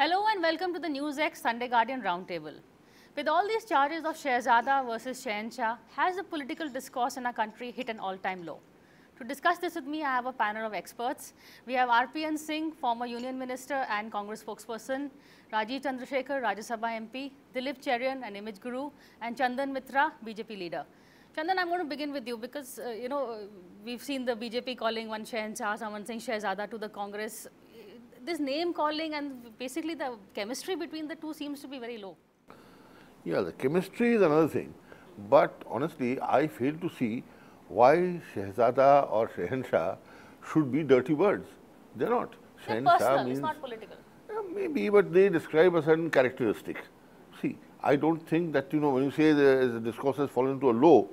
Hello and welcome to the NewsX Sunday Guardian Roundtable. With all these charges of Shehzada versus Shehanshah, has the political discourse in our country hit an all-time low? To discuss this with me, I have a panel of experts. We have RPN Singh, former Union Minister and Congress spokesperson, Rajeev Chandrasekhar, Rajya Sabha MP, Dilip Cherian, an image guru, and Chandan Mitra, BJP Leader. Chandan, I'm going to begin with you because, we've seen the BJP calling one Shehanshah, someone saying Shehzada to the Congress. This name calling and basically the chemistry between the two seems to be very low. Yeah, the chemistry is another thing. But honestly, I fail to see why Shehzada or Shehanshah should be dirty words. They're not. They're personal, it's not political. Maybe, but they describe a certain characteristic. See, I don't think that, when you say the discourse has fallen to a low,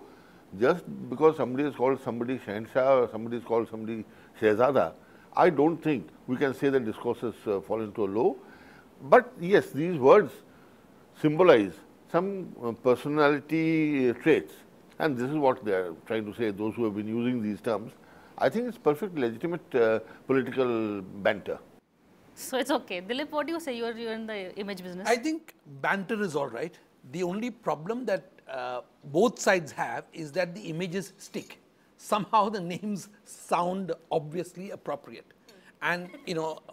just because somebody has called somebody Shehanshah or somebody has called somebody Shehzada, I don't think we can say that discourse has fallen to a low. But yes, these words symbolize some personality traits. And this is what they are trying to say, those who have been using these terms. I think it's perfectly legitimate political banter. So it's okay. Dilip, what do you say? You're in the image business. I think banter is all right. The only problem that both sides have is that the images stick. Somehow the names sound obviously appropriate. And,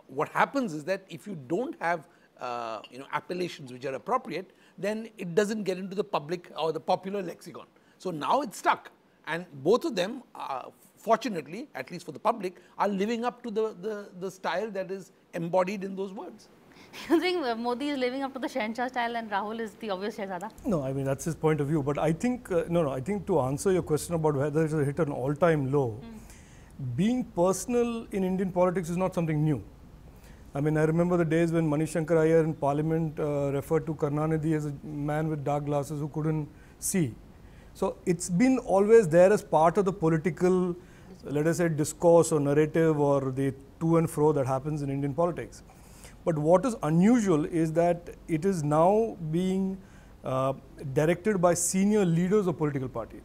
what happens is that if you don't have, appellations which are appropriate, then it doesn't get into the public or the popular lexicon. So now it's stuck. And both of them, fortunately, at least for the public, are living up to the style that is embodied in those words. You think Modi is living up to the Shehanshah style and Rahul is the obvious Shehzada? No, I mean, that's his point of view. But I think, I think to answer your question about whether it has hit an all-time low, being personal in Indian politics is not something new. I mean, I remember the days when Manishankar Iyer in Parliament referred to Karunanidhi as a man with dark glasses who couldn't see. So it's been always there as part of the political, let us say, discourse or narrative or the to and fro that happens in Indian politics. But what is unusual is that it is now being directed by senior leaders of political parties.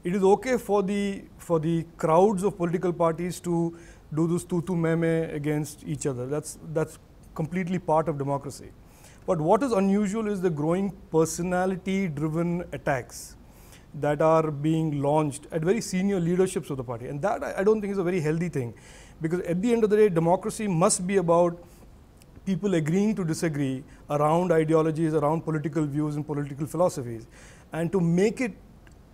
It is okay for the crowds of political parties to do this tutu meme against each other. That's completely part of democracy. But what is unusual is the growing personality-driven attacks that are being launched at very senior leaderships of the party. And that I don't think is a very healthy thing, because at the end of the day, democracy must be about people agreeing to disagree around ideologies, around political views and political philosophies. And to make it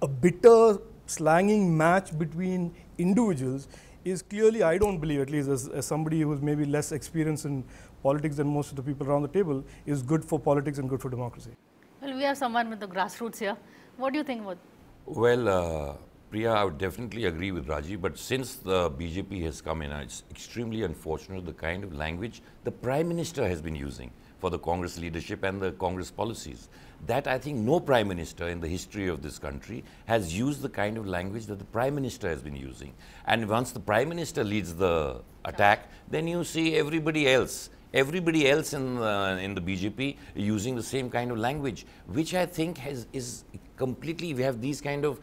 a bitter, slanging match between individuals is clearly, I don't believe, at least as somebody who is maybe less experienced in politics than most of the people around the table, is good for politics and good for democracy. Well, we have someone with the grassroots here. What do you think about? Well, Priya, I would definitely agree with Rajeev, but since the BJP has come in, it's extremely unfortunate the kind of language the Prime Minister has been using for the Congress leadership and the Congress policies. That I think no Prime Minister in the history of this country has used the kind of language that the Prime Minister has been using. And once the Prime Minister leads the attack, then you see everybody else in the BJP using the same kind of language, which I think is completely, we have these kind of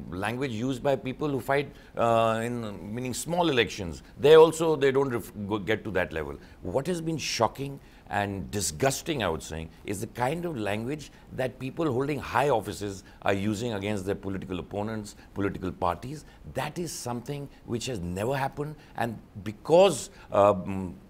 language used by people who fight meaning small elections. They don't get to that level. What has been shocking and disgusting, I would say, is the kind of language that people holding high offices are using against their political opponents, political parties. That is something which has never happened, and because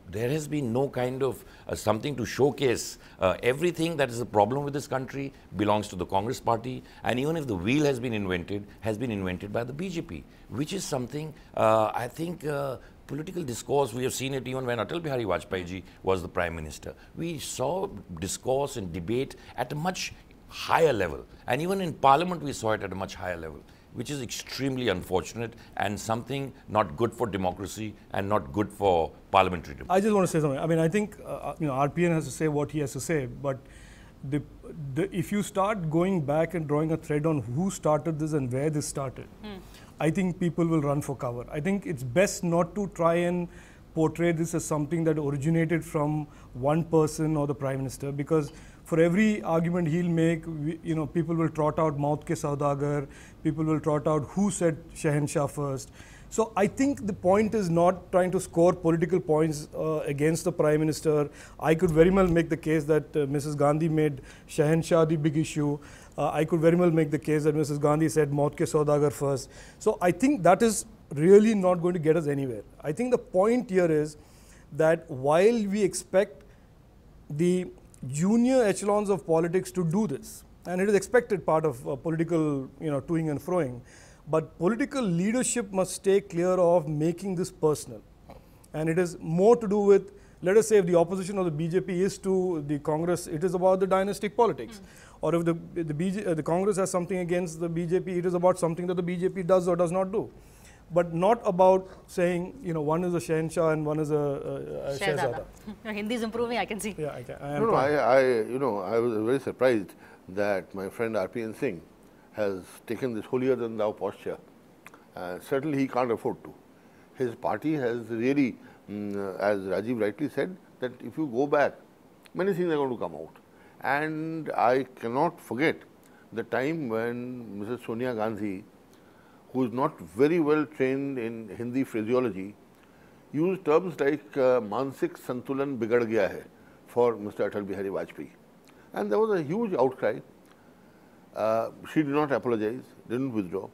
there has been no kind of something to showcase everything that is a problem with this country belongs to the Congress party, and even if the wheel has been invented by the BJP, which is something I think political discourse, we have seen it even when Atal Bihari Vajpayee ji was the Prime Minister. We saw discourse and debate at a much higher level, and even in Parliament we saw it at a much higher level, which is extremely unfortunate and something not good for democracy and not good for parliamentary democracy. I just want to say something. I mean, I think RPN has to say what he has to say, but if you start going back and drawing a thread on who started this and where this started, I think people will run for cover. I think it's best not to try and portray this as something that originated from one person or the Prime Minister, because for every argument he'll make, people will trot out Maut ke Saudagar, people will trot out who said Shehanshah first. So I think the point is not trying to score political points against the Prime Minister. I could very well make the case that Mrs. Gandhi made Shehanshah the big issue. I could very well make the case that Mrs. Gandhi said Maut ke Saudagar first. So I think that is really not going to get us anywhere. I think the point here is that while we expect the junior echelons of politics to do this, and it is expected part of political toing and froing, but political leadership must stay clear of making this personal. And it is more to do with, let us say, if the opposition of the BJP is to the Congress, it is about the dynastic politics. Or if the Congress has something against the BJP, it is about something that the BJP does or does not do. But not about saying, one is a Shehanshah and one is a Shehzada. Hindi is improving, I can see. Yeah, I was very surprised that my friend RPN Singh has taken this holier than thou posture. Certainly he can't afford to. His party has really, as Rajeev rightly said, that if you go back, many things are going to come out. And I cannot forget the time when Mrs. Sonia Gandhi, who is not very well trained in Hindi phraseology, used terms like Mansik Santulan bigad gaya hai for Mr. Atal Bihari Vajpayee. And there was a huge outcry. She did not apologize, didn't withdraw.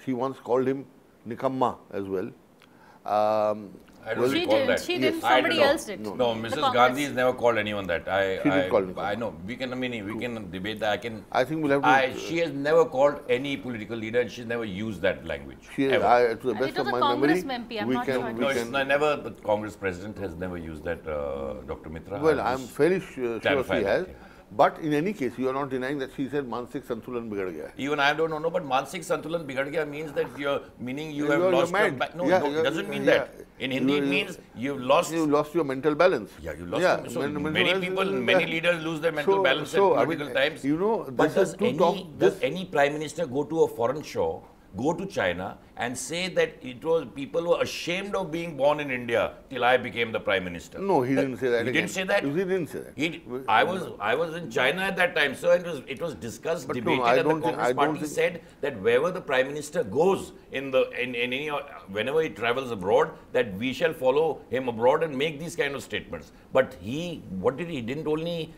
She once called him Nikamma as well. I don't recall that. She didn't. Somebody else did. No, Mrs. Gandhi has never called anyone that. She did call Nikamma. I know. We can debate that. I think we'll have to. She has never called any political leader, and she's never used that language. To the best of my memory, never. The Congress president has never used that, Dr. Mitra. Well, I'm fairly sure she has. But in any case, you are not denying that she said Mansik Santulan bigad gaya. Even I don't know, but Mansik Santulan bigad gaya means that you have lost your no, it doesn't mean that. In Hindi, it means you've lost your mental balance. Yeah, you lost. So many leaders lose their mental balance at political times. But does any prime minister go to a foreign shore, go to China and say that people were ashamed of being born in India till I became the prime minister? No, he didn't say that. He didn't say that? He didn't say that. I was in China at that time, so it was discussed, debated, and the Congress party said that wherever the prime minister goes whenever he travels abroad, that we shall follow him abroad and make these kind of statements. But he didn't only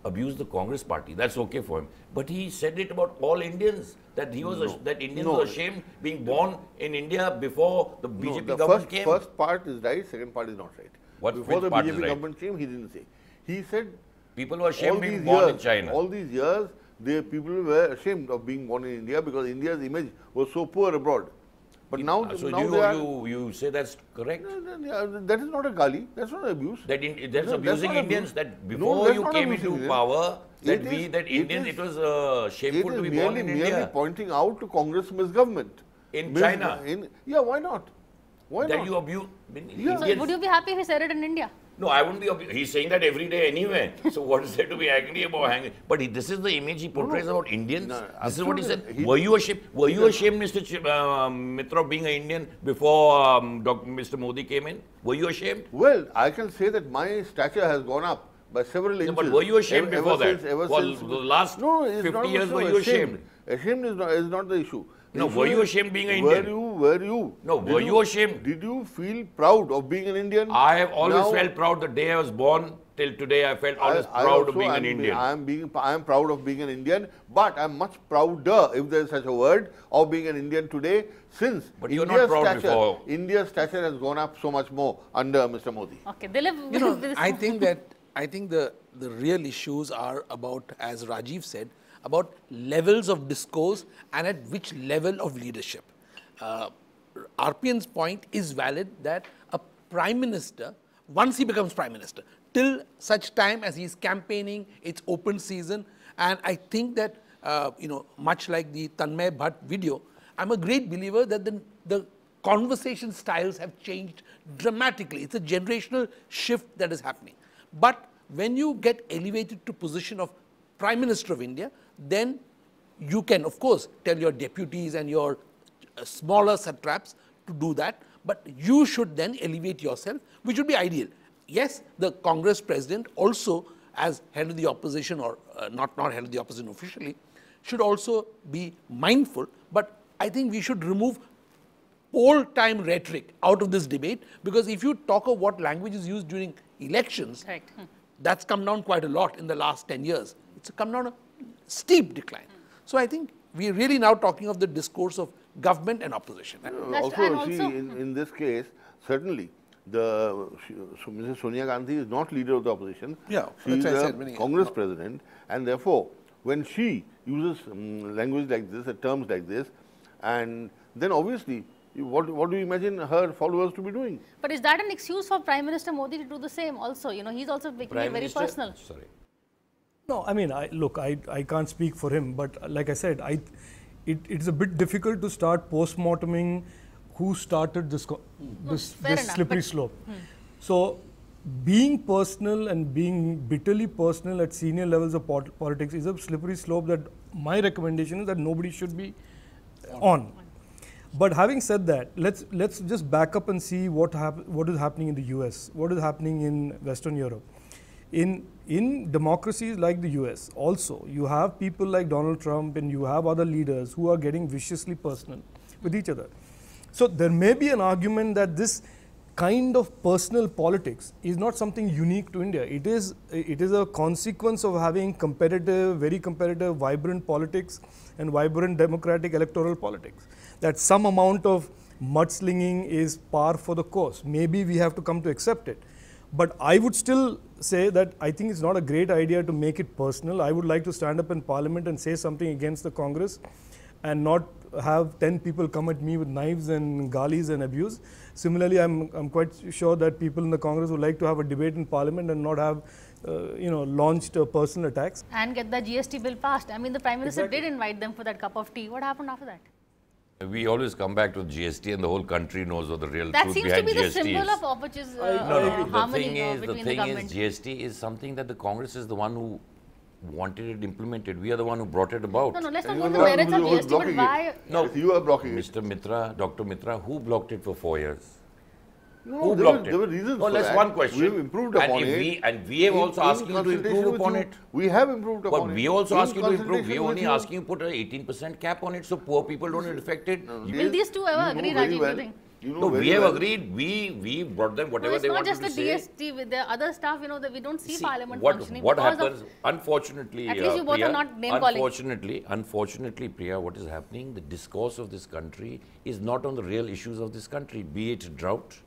abuse the Congress party, that's okay for him, but he said it about all Indians, that Indians were ashamed being born in India before the BJP government came. First part is right, second part is not right. Before the BJP government came, he didn't say. He said people were ashamed being born in China. All these years, people were ashamed of being born in India because India's image was so poor abroad. But now you say that's correct? That is not a gali, that's not abuse. That's abusing Indians, that before you came into power, it was shameful to be born in India. Merely pointing out to Congress misgovernment. In China? Why not? That you abuse Indians. So would you be happy if he said it in India? No, I wouldn't be. He's saying that every day anyway. So what is there to be angry about? But this is the image he portrays about Indians. This is what he said. Were you ashamed, Mr. Mitra, of being an Indian before Mr. Modi came in? Were you ashamed? Well, I can say that my stature has gone up by several inches. But were you ashamed before that? For the last 50 years, were you ashamed? Ashamed is not the issue. No, were you ashamed being an Indian? Were you? No, were you ashamed? Did you feel proud of being an Indian? I have always felt proud. The day I was born till today, I felt always proud of being an Indian. I am proud of being an Indian, but I am much prouder, if there is such a word, of being an Indian today, since India's stature has gone up so much more under Mr. Modi. Okay, Dilip, I think the real issues are about, as Rajeev said, about levels of discourse and at which level of leadership. RPN's point is valid that a prime minister, once he becomes prime minister, till such time as he is campaigning, it's open season, and I think that, much like the Tanmay Bhatt video, I'm a great believer that the conversation styles have changed dramatically. It's a generational shift that is happening. But when you get elevated to position of Prime Minister of India, then you can, of course, tell your deputies and your smaller satraps to do that, but you should then elevate yourself, which would be ideal. Yes, the Congress president also, as head of the opposition, or not head of the opposition officially, should also be mindful, but I think we should remove poll time rhetoric out of this debate, because if you talk of what language is used during elections, Correct. that's come down quite a lot in the last 10 years. It's come down a steep decline. So I think we are really now talking of the discourse of government and opposition. In this case, certainly, Mrs. Sonia Gandhi is not leader of the opposition. Yeah, she is that's a Congress president, and therefore, when she uses language like this, terms like this, and then obviously, what do you imagine her followers to be doing? But is that an excuse for Prime Minister Modi to do the same also? You know, he's also making it very personal. Sorry. No, I mean, look, I can't speak for him, but like I said, it's a bit difficult to start post-morteming who started this slippery slope. So, being personal and being bitterly personal at senior levels of politics is a slippery slope that my recommendation is that nobody should be on. But having said that, let's just back up and see what is happening in the US, what is happening in Western Europe. In democracies like the US also, you have people like Donald Trump and you have other leaders who are getting viciously personal with each other. So there may be an argument that this kind of personal politics is not something unique to India. It is a consequence of having very competitive, vibrant politics and vibrant democratic electoral politics. That some amount of mudslinging is par for the course. Maybe we have to come to accept it. But I would still say that I think it's not a great idea to make it personal. I would like to stand up in Parliament and say something against the Congress and not have 10 people come at me with knives and galis and abuse. Similarly, I'm quite sure that people in the Congress would like to have a debate in Parliament and not have launched personal attacks. And get the GST bill passed. I mean, the Prime Minister did invite them for that cup of tea. What happened after that? We always come back to GST and the whole country knows what the real that truth seems behind to be GST the symbol is. of which is The harmony between the thing government. is, GST is something that the Congress is the one who wanted it implemented. We are the one who brought it about. No, let's not go into the merits of GST, but why? No, you are blocking it. Mr. Mitra, Dr. Mitra, who blocked it for 4 years? No, Who blocked it? There were reasons No, for that's that. one question. We have improved upon it. And we have also asked you to improve upon it. We have improved upon But it. we also asked you to improve. We consultation only with asking you to put an 18% cap on it so poor people don't get affected. Will these two ever agree, Rajeev, you think? No, we have agreed. We brought them whatever they wanted to say. It's not just the DST, with the other stuff, that we don't see Parliament functioning. What happens, unfortunately, at least you both Priya, are not name-calling. Unfortunately, Priya, what is happening, the discourse of this country is not on the real issues of this country, be it drought,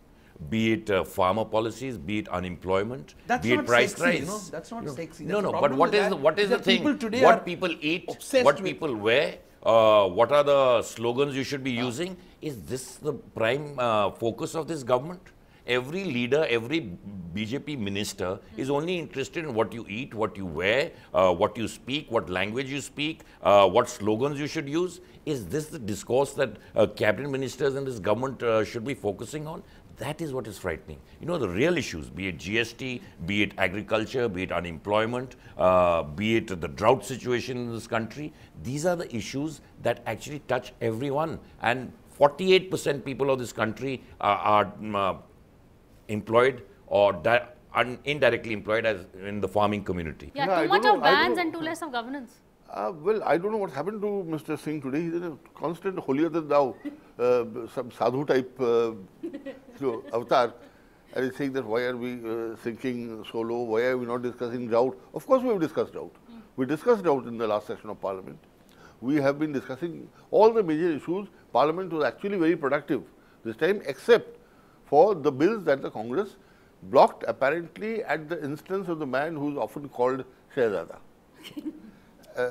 be it farmer policies, be it unemployment, be it price rise. That's not sexy. No, but what is the thing? What people eat, what people wear, what are the slogans you should be using? Is this the prime focus of this government? Every leader, every BJP minister is only interested in what you eat, what you wear, what you speak, what language you speak, what slogans you should use. Is this the discourse that cabinet ministers in this government should be focusing on? That is what is frightening. The real issues, be it GST, be it agriculture, be it unemployment, be it the drought situation in this country, these are the issues that actually touch everyone. And 48% people of this country are employed or indirectly employed as in the farming commitee. Yeah, too much of bans and too less of governance. Well, I don't know what happened to Mr. Singh today. He's in a constant holier than thou, some sadhu type avatar. And he's saying that why are we thinking so low? Why are we not discussing drought? Of course, we have discussed drought. We discussed drought in the last session of Parliament. We have been discussing all the major issues. Parliament was actually very productive this time, except for the bills that the Congress blocked, apparently at the instance of the man who is often called Shehzada.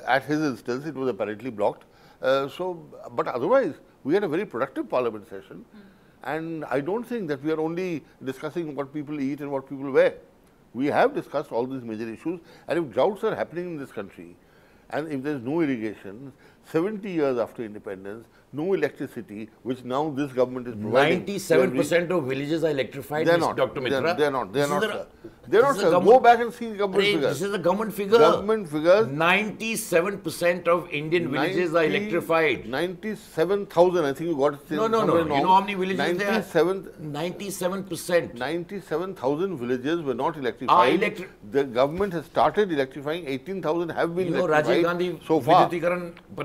At his instance, it was apparently blocked. But otherwise, we had a very productive Parliament session. And I don't think that we are only discussing what people eat and what people wear. We have discussed all these major issues. And if droughts are happening in this country, and if there is no irrigation, 70 years after independence, no electricity, which now this government is providing. 97% of villages are electrified, Dr. Mitra. They are not, sir. They are not, sir. Go back and see government figures. This is the government figure. Government figures. 97% of Indian villages are electrified. 97,000, I think you got it. No. You know how many villages there are? 97%. 97,000 villages were not electrified. The government has started electrifying. 18,000 have been electrified Rajiv Gandhi so far.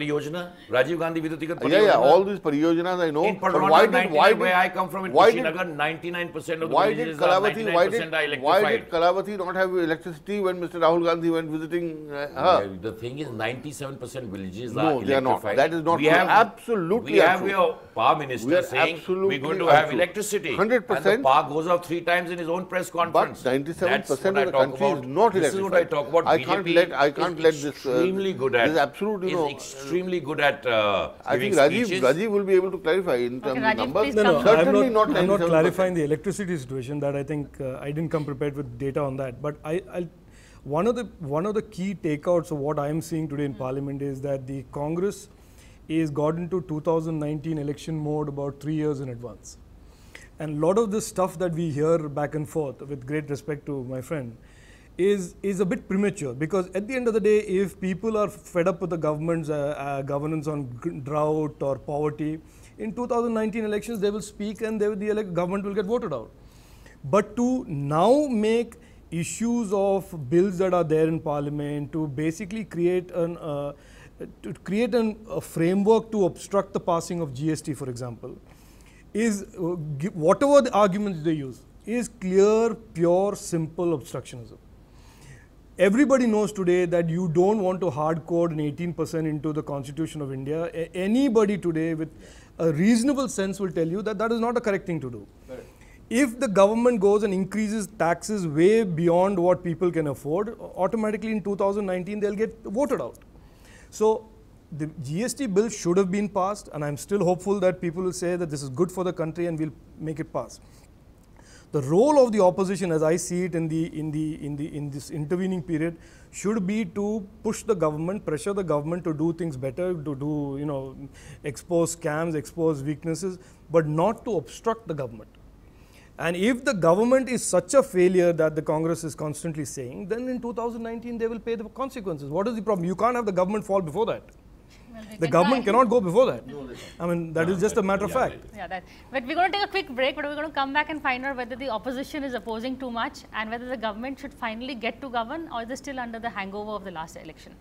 Pariyojana? Rajiv Gandhi Vidyutigat Pariyojana? Yeah, all these Pariyojanas I know. In But where I come from in Kushinagar, 99% of the villages are 99% are electrified. Why did Kalavati not have electricity when Mr. Rahul Gandhi went visiting her? The thing is, 97% villages No, are they are not. electrified. That is not true. Absolutely We have true. your power minister saying we're going to have electricity. 100%. And the power goes out 3 times in his own press conference. But 97% of the country is not electrified. This is what I talk about. I can't let this. Extremely good at. This is absolutely extremely good at. I think Rajeev will be able to clarify in terms of numbers. No, certainly I'm not clarifying the electricity situation. That I think I didn't come prepared with data on that. But one of the key takeouts of what I am seeing today in Parliament is that the Congress is got into 2019 election mode about 3 years in advance. And a lot of this stuff that we hear back and forth, with great respect to my friend, is a bit premature, because at the end of the day, if people are fed up with the government's governance on drought or poverty, in 2019 elections they will speak and the government will get voted out. But to now make issues of bills that are there in Parliament to basically create a framework to obstruct the passing of GST, for example, is whatever the arguments they use is clear, pure, simple obstructionism. Everybody knows today that you don't want to hard code an 18% into the Constitution of India. Anybody today with a reasonable sense will tell you that that is not a correct thing to do. Right. If the government goes and increases taxes way beyond what people can afford, automatically in 2019 they'll get voted out. So the GST bill should have been passed, and I'm still hopeful that people will say that this is good for the country and we'll make it pass. The role of the opposition, as I see it in this intervening period, should be to push the government, pressure the government to do things better, to do, expose scams, expose weaknesses, but not to obstruct the government. And if the government is such a failure that the Congress is constantly saying, then in 2019 they will pay the consequences. What is the problem? You can't have the government fall before that. Well, the government cannot go before that. No, I mean, that is just a matter of fact. Yeah, but we're going to take a quick break, but we're going to come back and find out whether the opposition is opposing too much and whether the government should finally get to govern, or is it still under the hangover of the last election.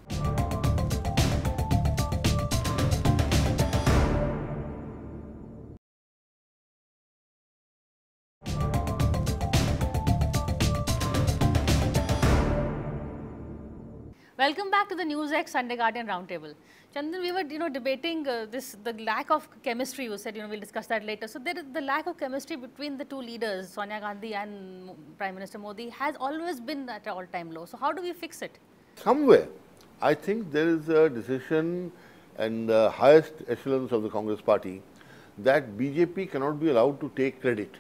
Welcome back to the NewsX Sunday Guardian Roundtable. Chandan, we were debating the lack of chemistry. You said we'll discuss that later. So there is the lack of chemistry between the two leaders, Sonia Gandhi and Prime Minister Modi, has always been at an all-time low. So how do we fix it? Somewhere, I think there is a decision in the highest echelons of the Congress party that BJP cannot be allowed to take credit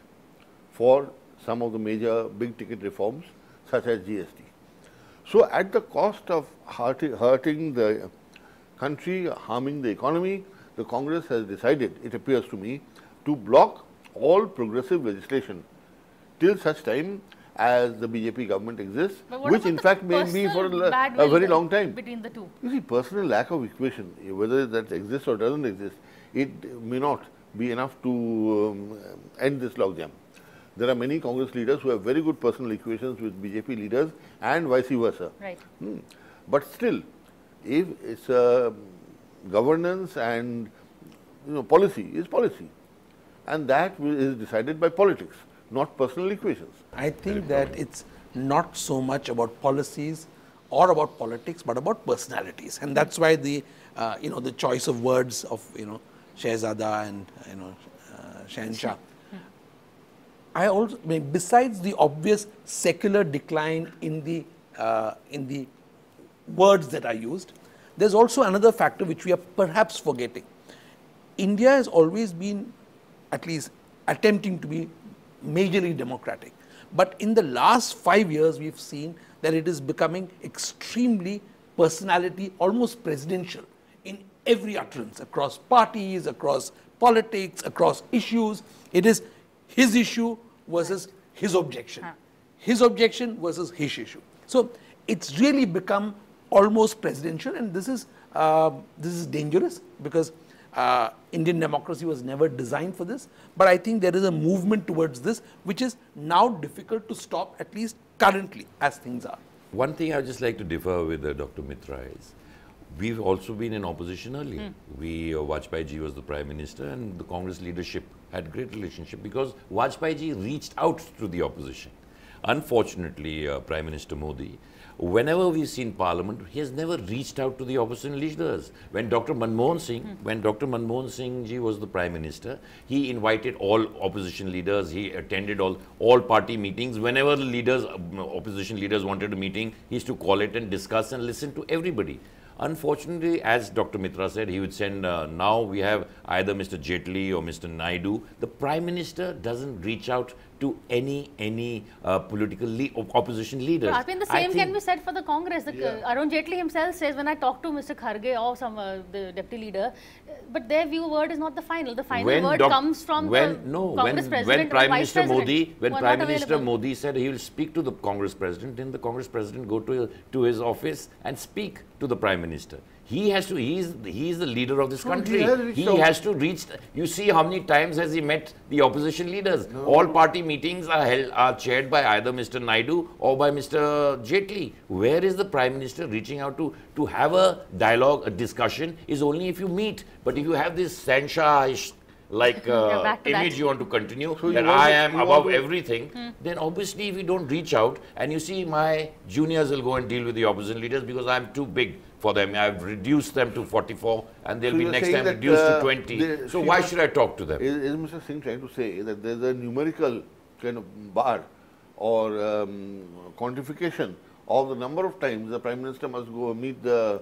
for some of the major big-ticket reforms, such as GST. So, at the cost of hurting the country, harming the economy, the Congress has decided, it appears to me, to block all progressive legislation till such time as the BJP government exists, which in fact may be for a very long time. Between the two. You see, personal lack of equation, whether that exists or doesn't exist, it may not be enough to end this logjam. There are many Congress leaders who have very good personal equations with BJP leaders and vice versa. Right. But still, if it's governance and policy is policy, and that is decided by politics, not personal equations. I think that it's not so much about policies or about politics, but about personalities, and that's why the the choice of words of Shehzada and Shehanshah. I also, besides the obvious secular decline in the words that are used, there's also another factor which we are perhaps forgetting. India has always been, at least attempting to be, majorly democratic. But in the last 5 years, we've seen that it is becoming extremely personality, almost presidential, in every utterance, across parties, across politics, across issues. It is his issue versus his objection, his objection versus his issue. So it's really become almost presidential, and this is dangerous, because Indian democracy was never designed for this. But I think there is a movement towards this, which is now difficult to stop, at least currently, as things are. One thing I would just like to differ with Dr. Mitra is, We've also been in opposition earlier. Vajpayee ji was the Prime Minister and the Congress leadership had great relationship because Vajpayee ji reached out to the opposition. Unfortunately, Prime Minister Modi, whenever we've seen Parliament, he has never reached out to the opposition leaders. When Dr. Manmohan Singh ji was the Prime Minister, he invited all opposition leaders, he attended all party meetings. Whenever the leaders, opposition leaders wanted a meeting, he used to call it and discuss and listen to everybody. Unfortunately, as Dr. Mitra said, he would send, now we have either Mr. Jaitley or Mr. Naidu. The Prime Minister doesn't reach out to any political opposition leaders. I mean, the same can be said for the Congress. Arun Jaitley himself says, when I talk to Mr. Kharge or some the deputy leader, but their word is not the final. The final word comes from the Congress president. When Prime Minister Modi, Prime Minister Modi said he will speak to the Congress president, then the Congress president go to his office and speak to the Prime Minister. He has to. He is the leader of this country. He has to reach. You see how many times has he met the opposition leaders? All party meetings are chaired by either Mr. Naidu or by Mr. Jaitley. Where is the Prime Minister reaching out to have a dialogue, a discussion? Is only if you meet. But if you have this Shehanshah like image you want to continue, so that I am above everything, then obviously if you don't reach out, and you see my juniors will go and deal with the opposition leaders because I am too big for them. I've reduced them to 44 and they'll be next time reduced to 20. So why should I talk to them? Is Mr. Singh trying to say that there's a numerical kind of bar or quantification of the number of times the Prime Minister must go meet the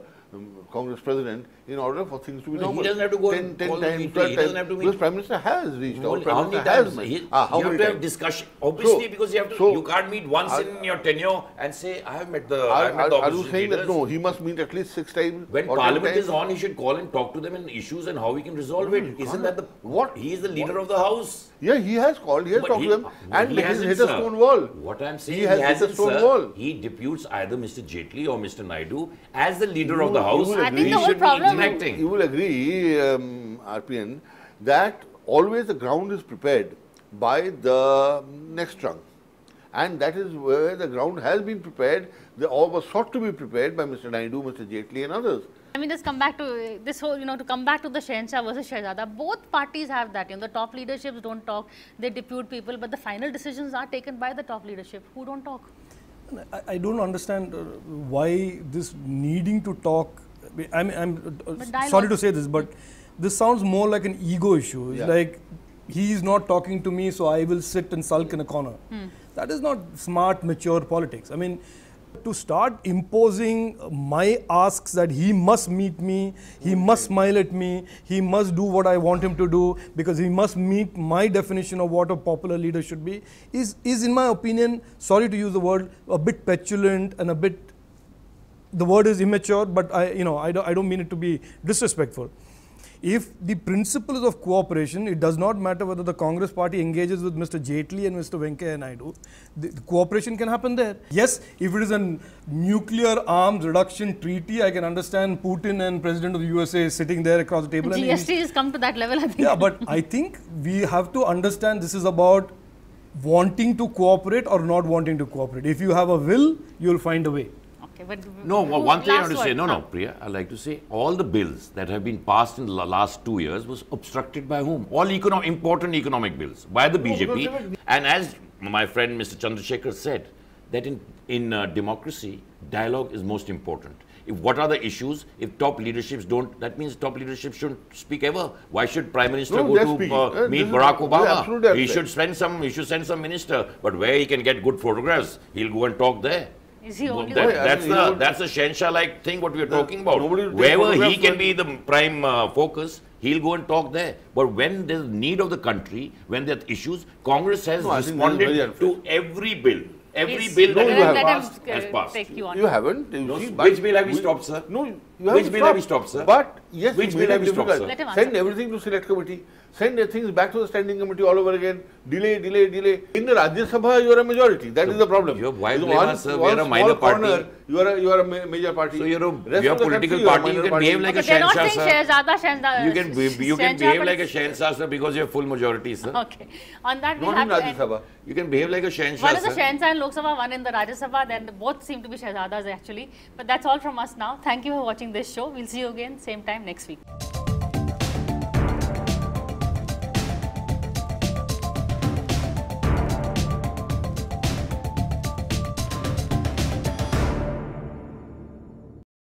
Congress president in order for things to be normal? He doesn't have to go 10 times, 12 he times. doesn't have to meet. Because Prime Minister has reached out. How many times? You have to have discussion. Obviously, because you can't meet once in your tenure and say, I have met the Are you saying that no, he must meet at least 6 times? When Parliament is on, he should call and talk to them in issues and how we can resolve it. Isn't that what? He is the leader of the House. Yeah, he has called, he has talked to them, and he has hit a stone wall. What I'm saying, he has hit a stone wall. He deputes either Mr. Jaitley or Mr. Naidu as the leader of the House. I think the whole problem. You will agree, RPN, that always the ground is prepared by the next rung. And that is where the ground has been prepared, or was sought to be prepared by Mr. Naidu, Mr. Jaitley and others. I mean, just come back to this whole, to come back to the Shehanshah versus Shehzada, both parties have that. The top leaderships don't talk, they depute people, but the final decisions are taken by the top leadership who don't talk. I don't understand why this needing to talk. I'm sorry to say this, but this sounds more like an ego issue. It's like, he is not talking to me, so I will sit and sulk in a corner. That is not smart, mature politics. I mean, to start imposing my asks that he must meet me, he must smile at me, he must do what I want him to do because he must meet my definition of what a popular leader should be, is in my opinion, sorry to use the word, a bit petulant and a bit, the word is immature, but I don't mean it to be disrespectful. If the principle is of cooperation, it does not matter whether the Congress party engages with Mr. Jaitley and Mr. Venkaiah Naidu. The cooperation can happen there. Yes, if it is a nuclear arms reduction treaty, I can understand Putin and President of the USA sitting there across the table. GST has come to that level, I think. Yeah, but I think we have to understand this is about wanting to cooperate or not wanting to cooperate. If you have a will, you will find a way. But no, one thing I want to say, Priya, I like to say, all the bills that have been passed in the last 2 years was obstructed by whom? All important economic bills by the BJP. And as my friend Mr. Chandrasekhar said, that in democracy, dialogue is most important. What are the issues? If top leaderships don't, that means top leadership shouldn't speak ever. Why should Prime Minister go to meet Barack Obama? He should send some minister, but where he can get good photographs, he'll go and talk there. Is he only that's the Shehanshah-like thing what we are talking about. Wherever he can be the prime focus, he'll go and talk there. But when there's need of the country, when there are issues, Congress has responded to every bill. Every bill that has passed. You haven't. Which bill have we stopped, sir? No, you haven't. Which bill have we stopped, sir? But yes, which bill have we stopped, sir? Send everything to select committee. Send things back to the standing committee all over again. Delay. In the Rajya Sabha, you are a majority. That is the problem. You are sir. We are a minor party. You are a major party. So you are a political party. You can behave like a Shehanshah, sir. You can behave like a Shehanshah, sir, because you have full majority, sir. Okay. On that, we not have in Rajya Sabha. You can behave like a Shehanshah, sir. One is the Shehanshah in Lok Sabha, one in the Rajya Sabha. Then both seem to be Shehzadas actually. But that's all from us now. Thank you for watching. this show. We'll see you again, same time next week.